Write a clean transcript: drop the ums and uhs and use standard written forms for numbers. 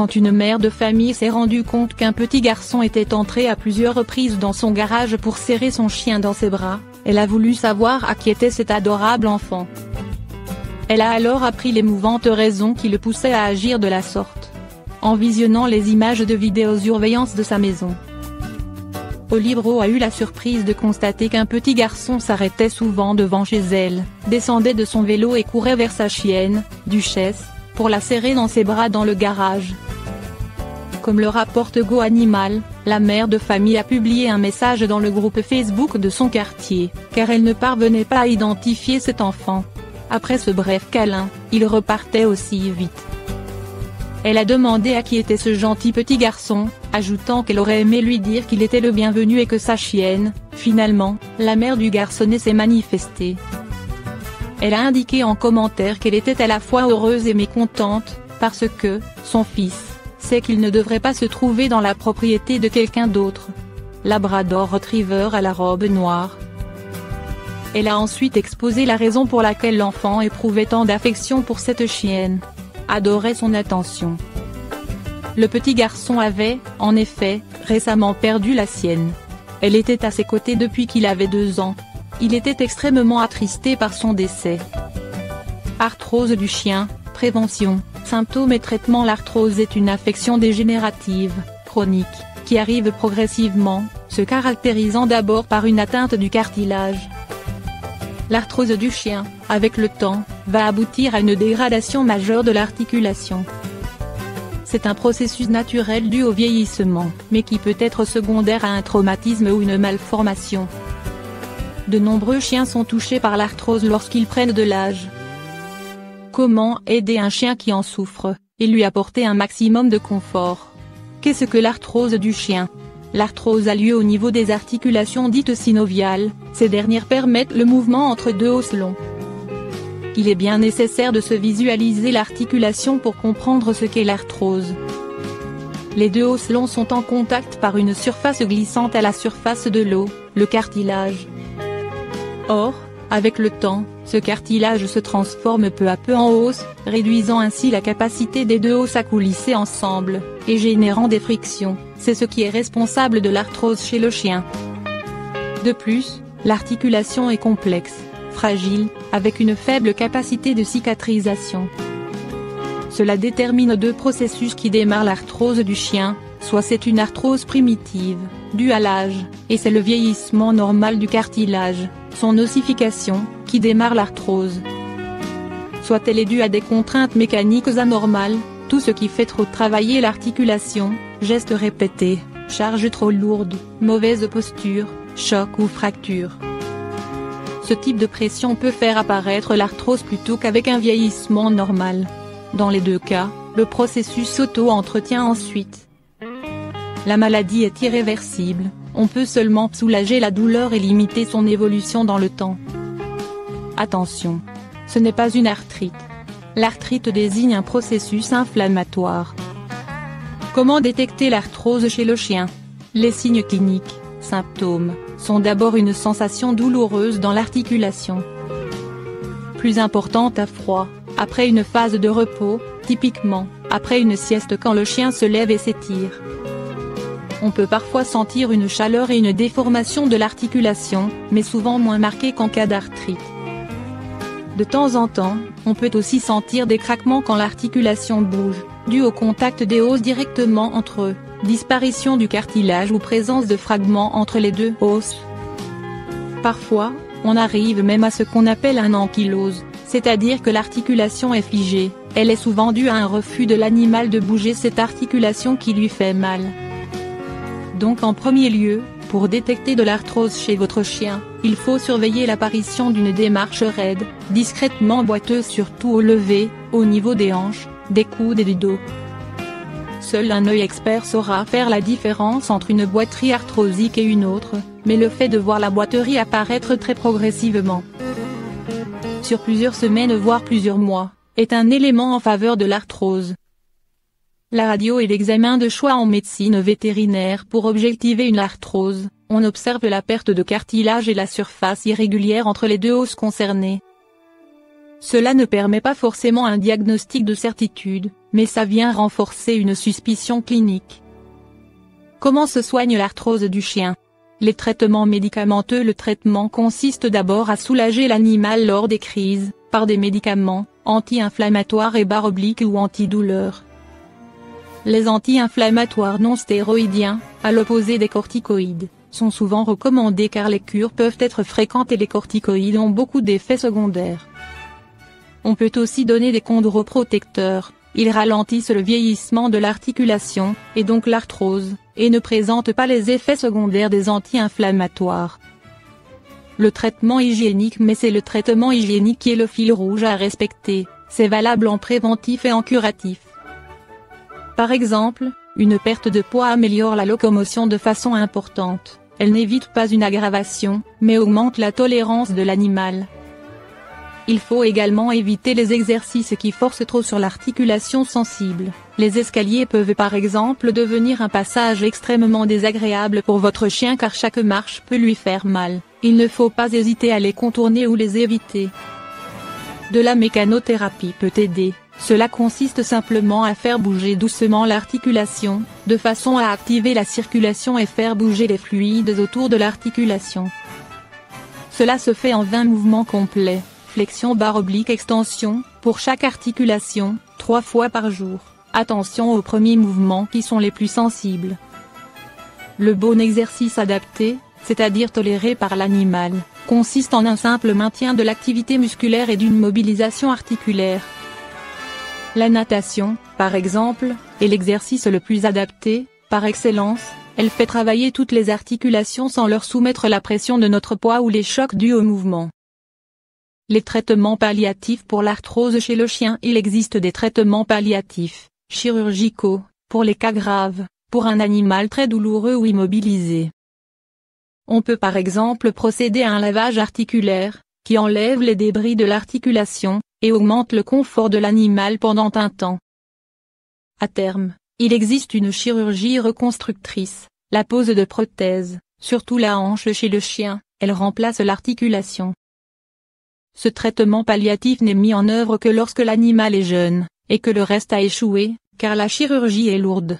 Quand une mère de famille s'est rendue compte qu'un petit garçon était entré à plusieurs reprises dans son garage pour serrer son chien dans ses bras, elle a voulu savoir à qui était cet adorable enfant. Elle a alors appris l'émouvante raison qui le poussait à agir de la sorte. En visionnant les images de vidéosurveillance de sa maison, Olivero a eu la surprise de constater qu'un petit garçon s'arrêtait souvent devant chez elle, descendait de son vélo et courait vers sa chienne, Duchesse, pour la serrer dans ses bras dans le garage. Comme le rapporte Go Animal, la mère de famille a publié un message dans le groupe Facebook de son quartier, car elle ne parvenait pas à identifier cet enfant. Après ce bref câlin, il repartait aussi vite. Elle a demandé à qui était ce gentil petit garçon, ajoutant qu'elle aurait aimé lui dire qu'il était le bienvenu et que sa chienne, finalement, la mère du garçonnet s'est manifestée. Elle a indiqué en commentaire qu'elle était à la fois heureuse et mécontente, parce que, son fils, sait qu'il ne devrait pas se trouver dans la propriété de quelqu'un d'autre. Labrador Retriever à la robe noire. Elle a ensuite exposé la raison pour laquelle l'enfant éprouvait tant d'affection pour cette chienne. Adorait son attention. Le petit garçon avait, en effet, récemment perdu la sienne. Elle était à ses côtés depuis qu'il avait 2 ans. Il était extrêmement attristé par son décès. Arthrose du chien, prévention, symptômes et traitements. L'arthrose est une affection dégénérative, chronique, qui arrive progressivement, se caractérisant d'abord par une atteinte du cartilage. L'arthrose du chien, avec le temps, va aboutir à une dégradation majeure de l'articulation. C'est un processus naturel dû au vieillissement, mais qui peut être secondaire à un traumatisme ou une malformation. De nombreux chiens sont touchés par l'arthrose lorsqu'ils prennent de l'âge. Comment aider un chien qui en souffre, et lui apporter un maximum de confort? Qu'est-ce que l'arthrose du chien? L'arthrose a lieu au niveau des articulations dites synoviales, ces dernières permettent le mouvement entre 2 os longs. Il est bien nécessaire de se visualiser l'articulation pour comprendre ce qu'est l'arthrose. Les 2 os longs sont en contact par une surface glissante à la surface de l'os, le cartilage. Or, avec le temps, ce cartilage se transforme peu à peu en os, réduisant ainsi la capacité des 2 os à coulisser ensemble, et générant des frictions. C'est ce qui est responsable de l'arthrose chez le chien. De plus, l'articulation est complexe, fragile, avec une faible capacité de cicatrisation. Cela détermine 2 processus qui démarrent l'arthrose du chien, soit c'est une arthrose primitive, due à l'âge, et c'est le vieillissement normal du cartilage, son ossification, qui démarre l'arthrose. Soit elle est due à des contraintes mécaniques anormales, tout ce qui fait trop travailler l'articulation, gestes répétés, charges trop lourdes, mauvaise posture, choc ou fracture. Ce type de pression peut faire apparaître l'arthrose plutôt qu'avec un vieillissement normal. Dans les 2 cas, le processus s'auto-entretient ensuite. La maladie est irréversible, on peut seulement soulager la douleur et limiter son évolution dans le temps. Attention! Ce n'est pas une arthrite. L'arthrite désigne un processus inflammatoire. Comment détecter l'arthrose chez le chien? Les signes cliniques, symptômes, sont d'abord une sensation douloureuse dans l'articulation, plus importante à froid, après une phase de repos, typiquement, après une sieste quand le chien se lève et s'étire. On peut parfois sentir une chaleur et une déformation de l'articulation, mais souvent moins marquée qu'en cas d'arthrite. De temps en temps, on peut aussi sentir des craquements quand l'articulation bouge, dû au contact des os directement entre eux, disparition du cartilage ou présence de fragments entre les 2 os. Parfois, on arrive même à ce qu'on appelle un ankylose, c'est-à-dire que l'articulation est figée, elle est souvent due à un refus de l'animal de bouger cette articulation qui lui fait mal. Donc en premier lieu, pour détecter de l'arthrose chez votre chien, il faut surveiller l'apparition d'une démarche raide, discrètement boiteuse surtout au lever, au niveau des hanches, des coudes et du dos. Seul un œil expert saura faire la différence entre une boiterie arthrosique et une autre, mais le fait de voir la boiterie apparaître très progressivement, sur plusieurs semaines voire plusieurs mois, est un élément en faveur de l'arthrose. La radio est l'examen de choix en médecine vétérinaire pour objectiver une arthrose. On observe la perte de cartilage et la surface irrégulière entre les 2 os concernés. Cela ne permet pas forcément un diagnostic de certitude, mais ça vient renforcer une suspicion clinique. Comment se soigne l'arthrose du chien? Les traitements médicamenteux. Le traitement consiste d'abord à soulager l'animal lors des crises, par des médicaments, anti-inflammatoires et ou antidouleurs. Les anti-inflammatoires non stéroïdiens, à l'opposé des corticoïdes, sont souvent recommandés car les cures peuvent être fréquentes et les corticoïdes ont beaucoup d'effets secondaires. On peut aussi donner des chondroprotecteurs, ils ralentissent le vieillissement de l'articulation, et donc l'arthrose, et ne présentent pas les effets secondaires des anti-inflammatoires. Le traitement hygiénique. Mais c'est le traitement hygiénique qui est le fil rouge à respecter, c'est valable en préventif et en curatif. Par exemple, une perte de poids améliore la locomotion de façon importante, elle n'évite pas une aggravation, mais augmente la tolérance de l'animal. Il faut également éviter les exercices qui forcent trop sur l'articulation sensible. Les escaliers peuvent par exemple devenir un passage extrêmement désagréable pour votre chien car chaque marche peut lui faire mal, il ne faut pas hésiter à les contourner ou les éviter. De la mécanothérapie peut aider, cela consiste simplement à faire bouger doucement l'articulation, de façon à activer la circulation et faire bouger les fluides autour de l'articulation. Cela se fait en 20 mouvements complets. Flexion/extension, pour chaque articulation, 3 fois par jour. Attention aux premiers mouvements qui sont les plus sensibles. Le bon exercice adapté, c'est-à-dire toléré par l'animal, consiste en un simple maintien de l'activité musculaire et d'une mobilisation articulaire. La natation, par exemple, est l'exercice le plus adapté, par excellence, elle fait travailler toutes les articulations sans leur soumettre la pression de notre poids ou les chocs dus au mouvement. Les traitements palliatifs pour l'arthrose chez le chien. Il existe des traitements palliatifs, chirurgicaux, pour les cas graves, pour un animal très douloureux ou immobilisé. On peut par exemple procéder à un lavage articulaire, qui enlève les débris de l'articulation, et augmente le confort de l'animal pendant un temps. À terme, il existe une chirurgie reconstructrice, la pose de prothèse, surtout la hanche chez le chien, elle remplace l'articulation. Ce traitement palliatif n'est mis en œuvre que lorsque l'animal est jeune, et que le reste a échoué, car la chirurgie est lourde.